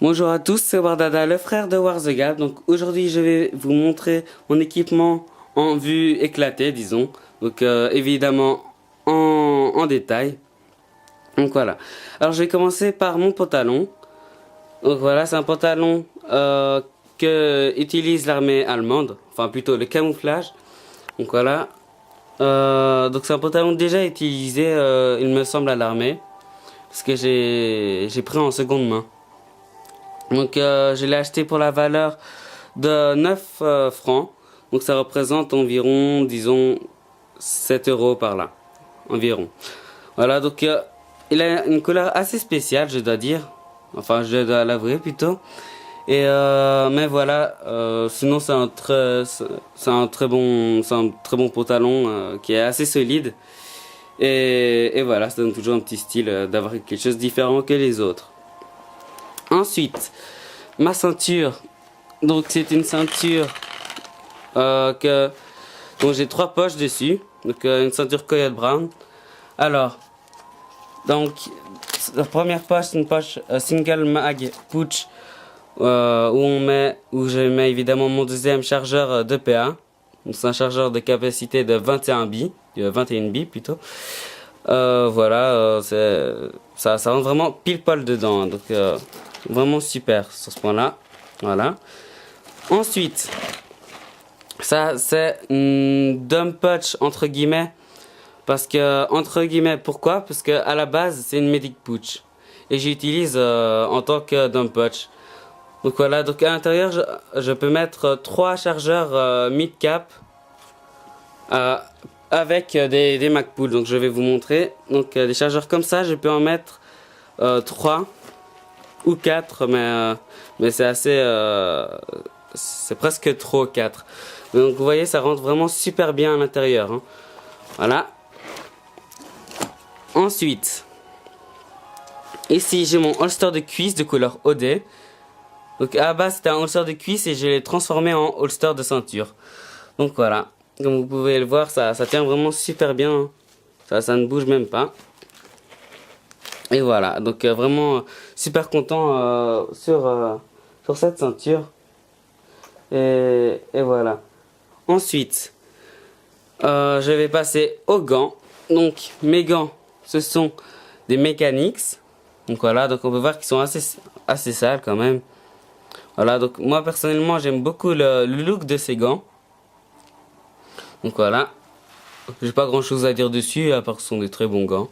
Bonjour à tous, c'est Wardada, le frère de Warzegab. Donc aujourd'hui je vais vous montrer mon équipement en vue éclatée, disons. Donc évidemment en détail. Donc voilà. Alors je vais commencer par mon pantalon. Donc voilà, c'est un pantalon que utilise l'armée allemande. Enfin plutôt le camouflage. Donc voilà. Donc c'est un pantalon déjà utilisé, il me semble, à l'armée. Parce que j'ai pris en seconde main. Donc je l'ai acheté pour la valeur de 9 francs. Donc ça représente environ, disons, 7 euros par là. Environ. Voilà, donc il a une couleur assez spéciale, je dois dire. Enfin, je dois l'avouer plutôt. Et mais voilà, sinon c'est un très bon pantalon qui est assez solide. Et voilà, ça donne toujours un petit style d'avoir quelque chose de différent que les autres. Ensuite, ma ceinture. Donc c'est une ceinture dont j'ai 3 poches dessus. Donc une ceinture Coyote Brown. Alors, donc la première poche, c'est une poche single mag pouch où je mets évidemment mon deuxième chargeur d'EPA. Donc c'est un chargeur de capacité de 21 billes, 21 billes plutôt. Voilà, ça rentre vraiment pile poil dedans. Donc vraiment super sur ce point-là. Voilà. Ensuite, ça c'est une dump pouch entre guillemets. Parce que, entre guillemets, pourquoi? Parce que à la base, c'est une medic pouch. Et j'utilise en tant que dump pouch. Donc voilà, donc à l'intérieur, je peux mettre 3 chargeurs mid-cap avec des MacPool. Donc je vais vous montrer. Donc des chargeurs comme ça, je peux en mettre 3 ou 4, mais c'est assez... c'est presque trop 4. Donc vous voyez, ça rentre vraiment super bien à l'intérieur. Hein. Voilà. Ensuite, ici j'ai mon holster de cuisse de couleur OD. Donc à la base c'était un holster de cuisse et je l'ai transformé en holster de ceinture. Donc voilà, comme vous pouvez le voir, ça tient vraiment super bien. Hein. Ça ne bouge même pas. Et voilà, donc vraiment super content sur cette ceinture. Et voilà. Ensuite, je vais passer aux gants. Donc mes gants, ce sont des Mechanics. Donc voilà, donc on peut voir qu'ils sont assez sales quand même. Voilà, donc moi personnellement j'aime beaucoup le look de ces gants. Donc voilà. J'ai pas grand chose à dire dessus, à part que ce sont des très bons gants.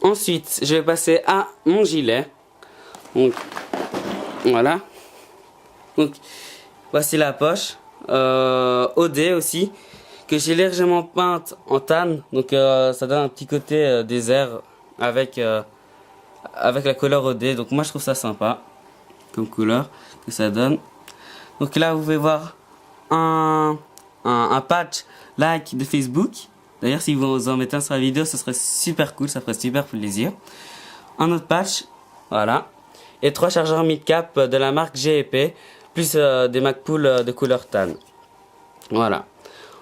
Ensuite, je vais passer à mon gilet. Donc voilà. Donc voici la poche. OD aussi. Que j'ai légèrement peinte en tan, donc ça donne un petit côté désert avec la couleur OD. Donc moi je trouve ça sympa comme couleur que ça donne. Donc là vous pouvez voir un patch like de Facebook. D'ailleurs si vous en mettez un sur la vidéo, ce serait super cool, ça ferait super plaisir. Un autre patch, voilà. Et 3 chargeurs mid-cap de la marque GEP, plus des MacPool de couleur tan. Voilà.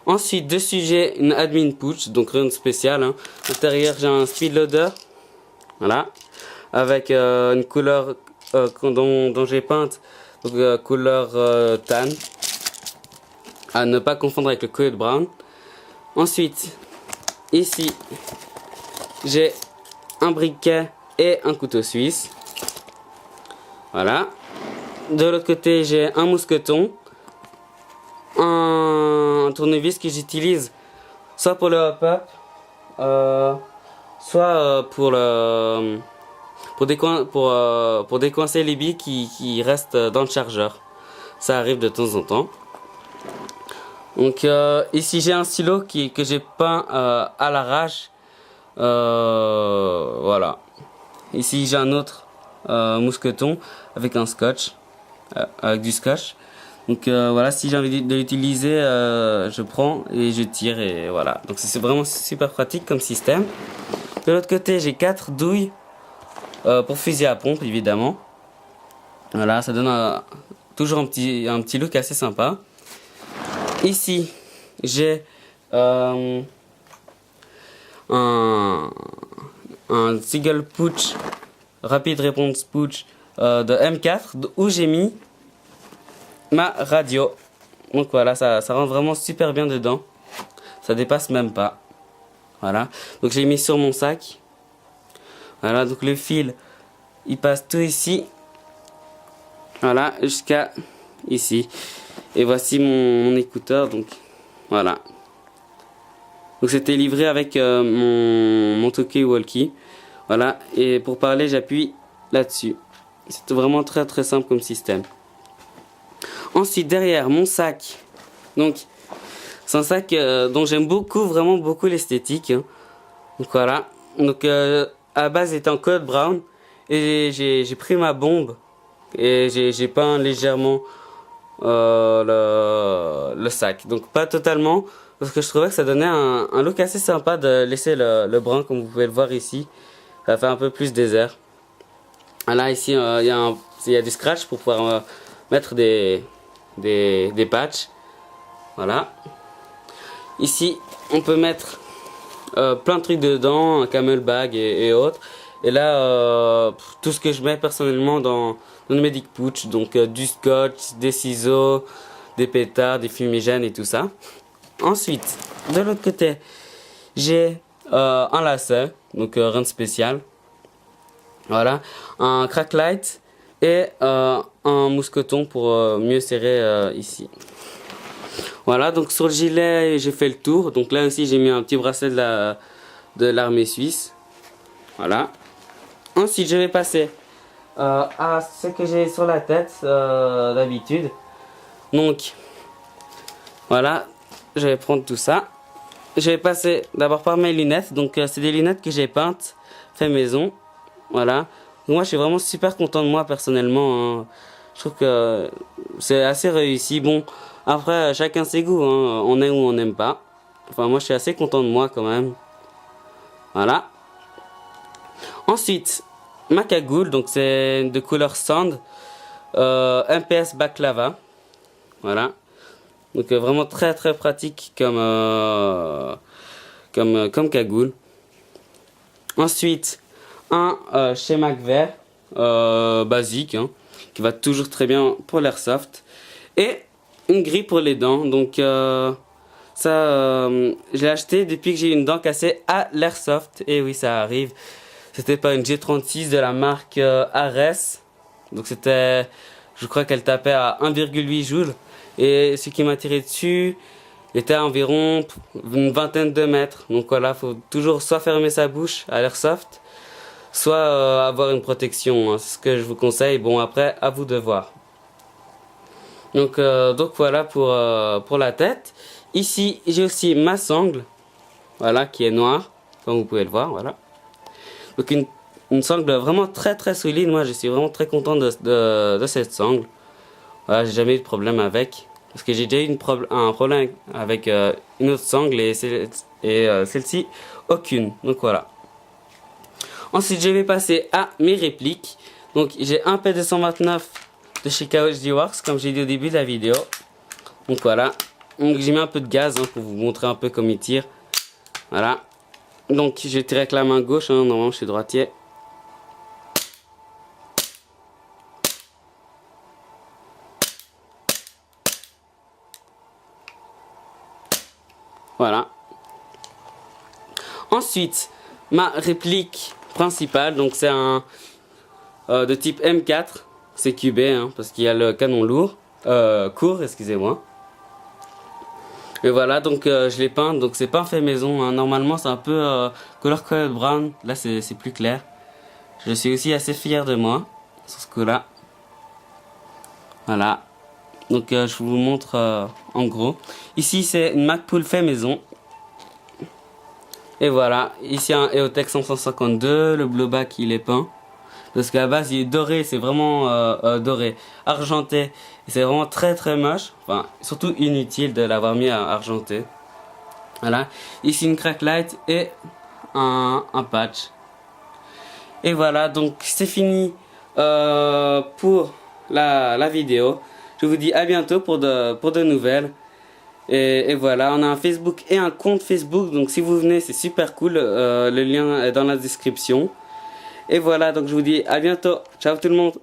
Ensuite, dessus j'ai une admin pouch, donc rien de spécial. Hein. À l'intérieur, j'ai un speed loader, voilà, avec une couleur dont j'ai peinte, donc couleur tan, à ne pas confondre avec le Coyote Brown. Ensuite, ici, j'ai un briquet et un couteau suisse, voilà. De l'autre côté, j'ai un mousqueton. Un tournevis que j'utilise soit pour le hop-up, soit pour décoincer les billes qui restent dans le chargeur. Ça arrive de temps en temps. Donc ici j'ai un stylo que j'ai peint à l'arrache. Voilà. Ici j'ai un autre mousqueton avec un scotch, avec du scotch. Donc voilà, si j'ai envie de l'utiliser, je prends et je tire et voilà. Donc c'est vraiment super pratique comme système. De l'autre côté, j'ai 4 douilles pour fusil à pompe évidemment. Voilà, ça donne toujours un petit look assez sympa. Ici, j'ai un single pouch Rapid Response Push de M4 où j'ai mis ma radio. Donc voilà, ça rentre vraiment super bien dedans. Ça dépasse même pas. Voilà. Donc j'ai mis sur mon sac. Voilà, donc le fil, il passe tout ici. Voilà, jusqu'à ici. Et voici mon écouteur. Donc voilà. Donc c'était livré avec mon talkie-walkie. Voilà, et pour parler, j'appuie là-dessus. C'est vraiment très très simple comme système. Ensuite, derrière, mon sac. Donc, c'est un sac dont j'aime beaucoup, vraiment beaucoup l'esthétique. Hein. Donc voilà. Donc, à base, il était en code brown. Et j'ai pris ma bombe. Et j'ai peint légèrement le sac. Donc, pas totalement. Parce que je trouvais que ça donnait un look assez sympa de laisser le brun, comme vous pouvez le voir ici. Ça fait un peu plus désert. Là, ici, il y a du scratch pour pouvoir mettre des patchs. Voilà. Ici, on peut mettre plein de trucs dedans, un camel bag et autres. Et là, tout ce que je mets personnellement dans le Medic Pouch, donc du scotch, des ciseaux, des pétards, des fumigènes et tout ça. Ensuite, de l'autre côté, j'ai un lacet, donc rien de spécial. Voilà, un crack light et un mousqueton pour mieux serrer ici. Voilà, donc sur le gilet, j'ai fait le tour. Donc là aussi, j'ai mis un petit bracelet de l'armée suisse. Voilà. Ensuite, je vais passer à ce que j'ai sur la tête d'habitude. Donc, voilà, je vais prendre tout ça. Je vais passer d'abord par mes lunettes. Donc, c'est des lunettes que j'ai peintes, fait maison. Voilà. Moi, je suis vraiment super content de moi personnellement. Hein. Je trouve que c'est assez réussi. Bon, après, chacun ses goûts. Hein. On aime ou on n'aime pas. Enfin, moi, je suis assez content de moi quand même. Voilà. Ensuite, ma cagoule. Donc, c'est de couleur sand. MPS Baklava. Voilà. Donc, vraiment très très pratique comme cagoule. Ensuite, un schéma vert basique hein, qui va toujours très bien pour l'airsoft et une grille pour les dents. Donc ça je l'ai acheté depuis que j'ai une dent cassée à l'airsoft. Et oui, ça arrive. C'était pas une G36 de la marque Ares. Donc c'était, je crois qu'elle tapait à 1,8 joules. Et ce qui m'a tiré dessus était à environ une vingtaine de mètres. Donc voilà, faut toujours soit fermer sa bouche à l'airsoft, soit avoir une protection. Hein. C'est ce que je vous conseille. Bon, après, à vous de voir. Donc voilà pour la tête. Ici, j'ai aussi ma sangle. Voilà, qui est noire, comme vous pouvez le voir. Voilà. Donc une sangle vraiment très très solide. Moi, je suis vraiment très content de cette sangle. Voilà, j'ai jamais eu de problème avec. Parce que j'ai déjà eu un problème avec une autre sangle et celle-ci, aucune. Donc voilà. Ensuite, je vais passer à mes répliques. Donc, j'ai un P229 de chez KOHD Works, comme j'ai dit au début de la vidéo. Donc voilà. Donc, j'ai mis un peu de gaz hein, pour vous montrer un peu comme il tire. Voilà. Donc, je tire avec la main gauche. Hein, normalement, je suis droitier. Voilà. Ensuite, ma réplique principale, donc c'est un de type M4, c'est cubé, hein, parce qu'il y a le canon lourd, court, excusez-moi. Et voilà, donc je l'ai peint, donc c'est pas fait maison, hein. Normalement c'est un peu couleur code brown, là c'est plus clair. Je suis aussi assez fier de moi, sur ce coup-là. Voilà. Donc je vous montre en gros. Ici c'est une Magpul fait maison. Et voilà, ici un EOTech 552, le blowback il est peint. Parce qu'à la base il est doré, c'est vraiment doré, argenté. Et c'est vraiment très très moche, enfin surtout inutile de l'avoir mis à argenté. Voilà, ici une crack light et un patch. Et voilà, donc c'est fini pour la vidéo. Je vous dis à bientôt pour de nouvelles. Et voilà, on a un Facebook et un compte Facebook. Donc si vous venez, c'est super cool. Le lien est dans la description. Et voilà, donc je vous dis à bientôt. Ciao tout le monde.